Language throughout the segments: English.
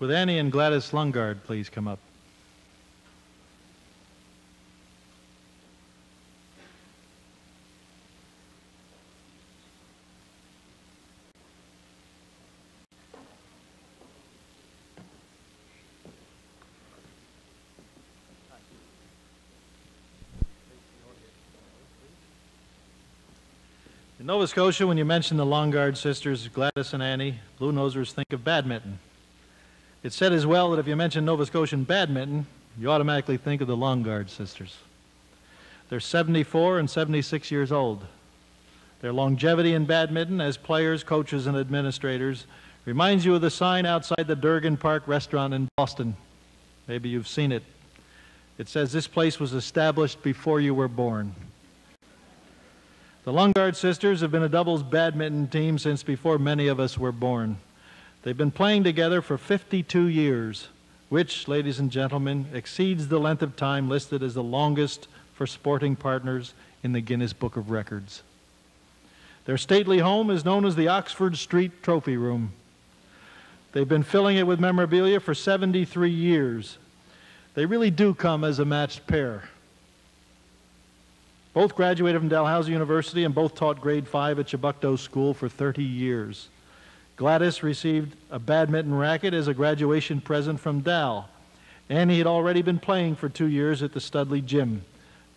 Would Annie and Gladys Longard please come up? In Nova Scotia, when you mention the Longard sisters, Gladys and Annie, Blue Nosers think of badminton. It's said as well that if you mention Nova Scotian badminton, you automatically think of the Longard sisters. They're 74 and 76 years old. Their longevity in badminton as players, coaches, and administrators reminds you of the sign outside the Durgan Park restaurant in Boston. Maybe you've seen it. It says, "This place was established before you were born." The Longard sisters have been a doubles badminton team since before many of us were born. They've been playing together for 52 years, which, ladies and gentlemen, exceeds the length of time listed as the longest for sporting partners in the Guinness Book of Records. Their stately home is known as the Oxford Street Trophy Room. They've been filling it with memorabilia for 73 years. They really do come as a matched pair. Both graduated from Dalhousie University and both taught grade 5 at Chebucto School for 30 years. Gladys received a badminton racket as a graduation present from Dal. Annie had already been playing for 2 years at the Studley Gym.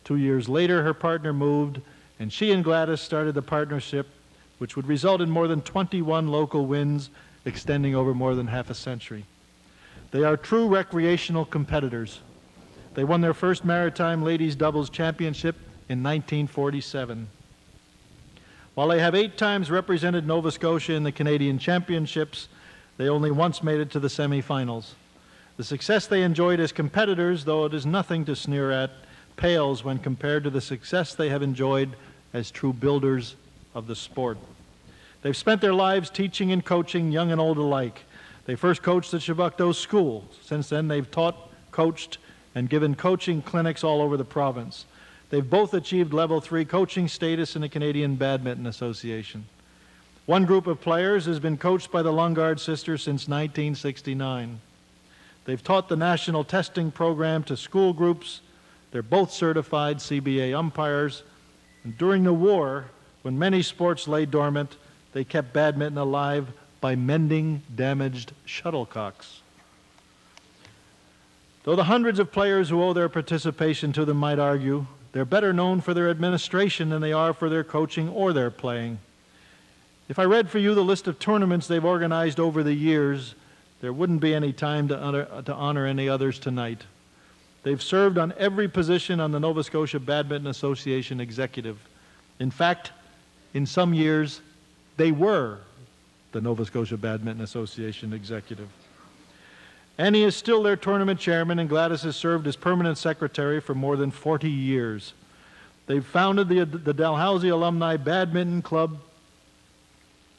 2 years later, her partner moved, and she and Gladys started the partnership, which would result in more than 21 local wins, extending over more than half a century. They are true recreational competitors. They won their first Maritime Ladies Doubles Championship in 1947. While they have 8 times represented Nova Scotia in the Canadian Championships, they only once made it to the semifinals. The success they enjoyed as competitors, though it is nothing to sneer at, pales when compared to the success they have enjoyed as true builders of the sport. They've spent their lives teaching and coaching young and old alike. They first coached at Chebucto School. Since then, they've taught, coached, and given coaching clinics all over the province. They've both achieved level 3 coaching status in the Canadian Badminton Association. One group of players has been coached by the Longard sisters since 1969. They've taught the national testing program to school groups. They're both certified CBA umpires. And during the war, when many sports lay dormant, they kept badminton alive by mending damaged shuttlecocks. Though the hundreds of players who owe their participation to them might argue, they're better known for their administration than they are for their coaching or their playing. If I read for you the list of tournaments they've organized over the years, there wouldn't be any time to honor any others tonight. They've served on every position on the Nova Scotia Badminton Association executive. In fact, in some years, they were the Nova Scotia Badminton Association executive. Annie is still their tournament chairman, and Gladys has served as permanent secretary for more than 40 years. They've founded the Dalhousie Alumni Badminton Club,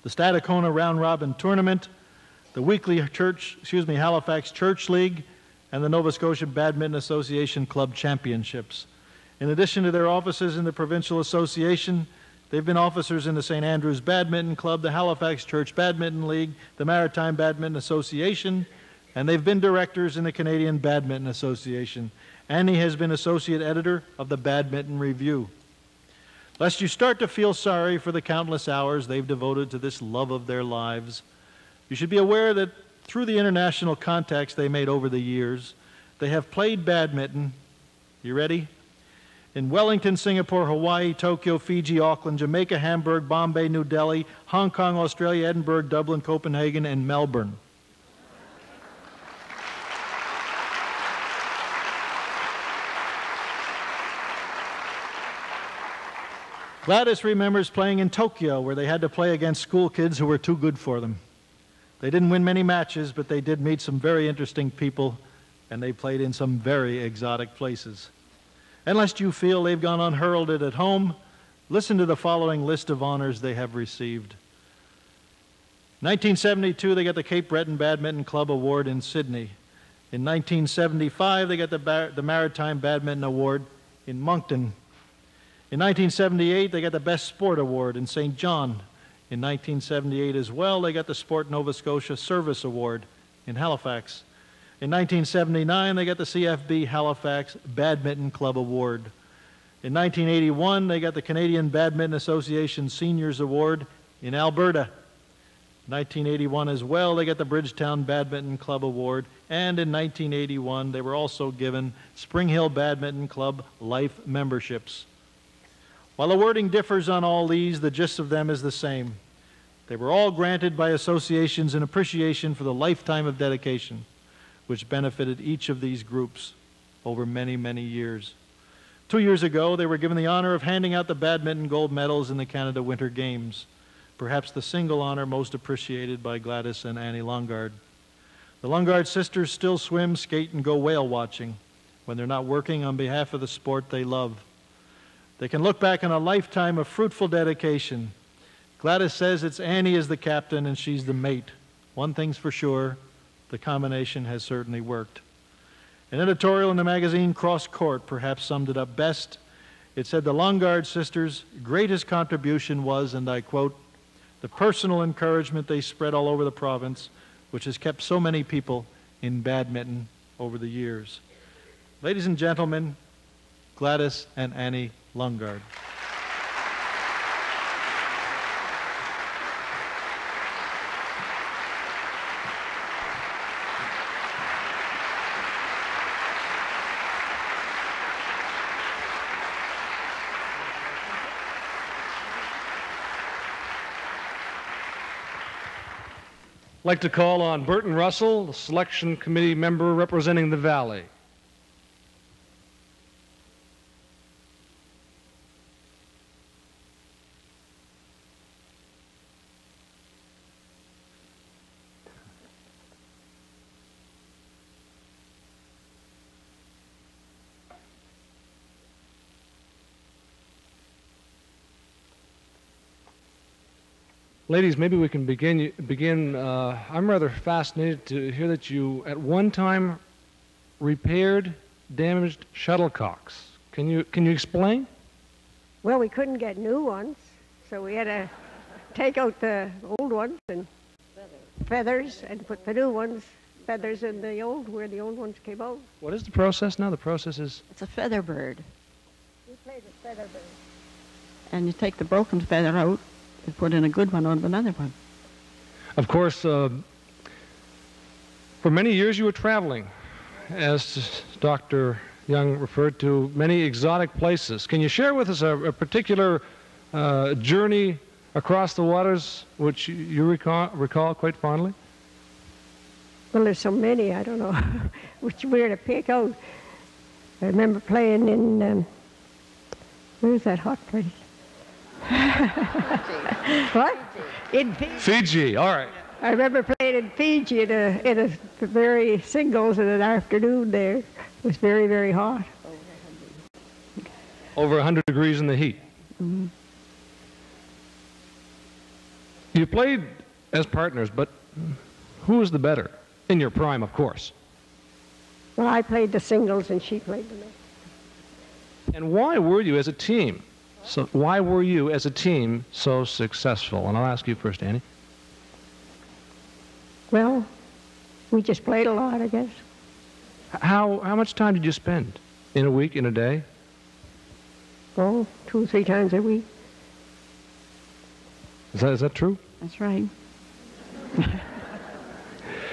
the Stadacona Round Robin Tournament, the weekly Halifax Church League, and the Nova Scotia Badminton Association Club Championships. In addition to their offices in the Provincial Association, they've been officers in the St. Andrews Badminton Club, the Halifax Church Badminton League, the Maritime Badminton Association, and they've been directors in the Canadian Badminton Association. Annie has been associate editor of the Badminton Review. Lest you start to feel sorry for the countless hours they've devoted to this love of their lives, you should be aware that through the international contacts they made over the years, they have played badminton, you ready? In Wellington, Singapore, Hawaii, Tokyo, Fiji, Auckland, Jamaica, Hamburg, Bombay, New Delhi, Hong Kong, Australia, Edinburgh, Dublin, Copenhagen, and Melbourne. Gladys remembers playing in Tokyo, where they had to play against school kids who were too good for them. They didn't win many matches, but they did meet some very interesting people, and they played in some very exotic places. And lest you feel they've gone unheralded at home, listen to the following list of honors they have received. 1972, they got the Cape Breton Badminton Club Award in Sydney. In 1975, they got the Maritime Badminton Award in Moncton. In 1978, they got the Best Sport Award in St. John. In 1978 as well, they got the Sport Nova Scotia Service Award in Halifax. In 1979, they got the CFB Halifax Badminton Club Award. In 1981, they got the Canadian Badminton Association Seniors Award in Alberta. 1981 as well, they got the Bridgetown Badminton Club Award, and in 1981, they were also given Spring Hill Badminton Club Life memberships. While the wording differs on all these, the gist of them is the same. They were all granted by associations in appreciation for the lifetime of dedication, which benefited each of these groups over many, many years. 2 years ago, they were given the honor of handing out the badminton gold medals in the Canada Winter Games, perhaps the single honor most appreciated by Gladys and Annie Longard. The Longard sisters still swim, skate, and go whale watching when they're not working on behalf of the sport they love. They can look back on a lifetime of fruitful dedication. Gladys says it's Annie is the captain and she's the mate. One thing's for sure, the combination has certainly worked. An editorial in the magazine Cross Court perhaps summed it up best. It said the Longard sisters' greatest contribution was, and I quote, the personal encouragement they spread all over the province, which has kept so many people in badminton over the years. Ladies and gentlemen, Gladys and Annie Longard. I'd like to call on Burton Russell, the selection committee member representing the Valley. Ladies, maybe we can begin. I'm rather fascinated to hear that you, at one time, repaired damaged shuttlecocks. Can you explain? Well, we couldn't get new ones, so we had to take out the old ones and feathers and put the new ones, feathers in the old, where the old ones came out. What is the process now? The process is? It's a feather bird. We played the feather bird. And you take the broken feather out and put in a good one out of another one. Of course, for many years you were traveling, as Dr. Young referred to, many exotic places. Can you share with us a particular journey across the waters which you recall quite fondly? Well, there's so many, I don't know which where to pick out. I remember playing in, where's that hot place? What? In Fiji. Fiji, all right. I remember playing in Fiji in a very singles in an afternoon there. It was very, very hot. Over 100 degrees in the heat. Mm-hmm. You played as partners, but who was the better? In your prime, of course. Well, I played the singles and she played the mixed. And why were you as a team? Why were you as a team so successful? And I'll ask you first, Annie. Well, we just played a lot, I guess. How much time did you spend? In a week, in a day? Oh, 2 or 3 times a week. Is that true? That's right.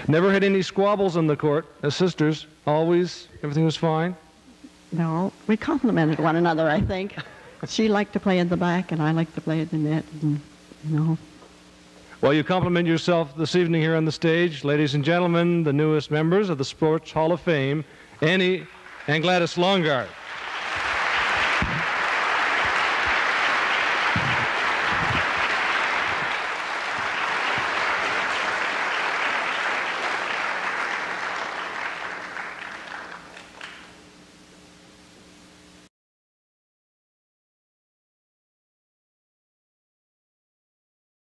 Never had any squabbles on the court as sisters? Always? Everything was fine? No, we complimented one another, I think. She liked to play at the back, and I liked to play at the net, and, you know. Well, you compliment yourself this evening here on the stage. Ladies and gentlemen, the newest members of the Sports Hall of Fame, Annie and Gladys Longard.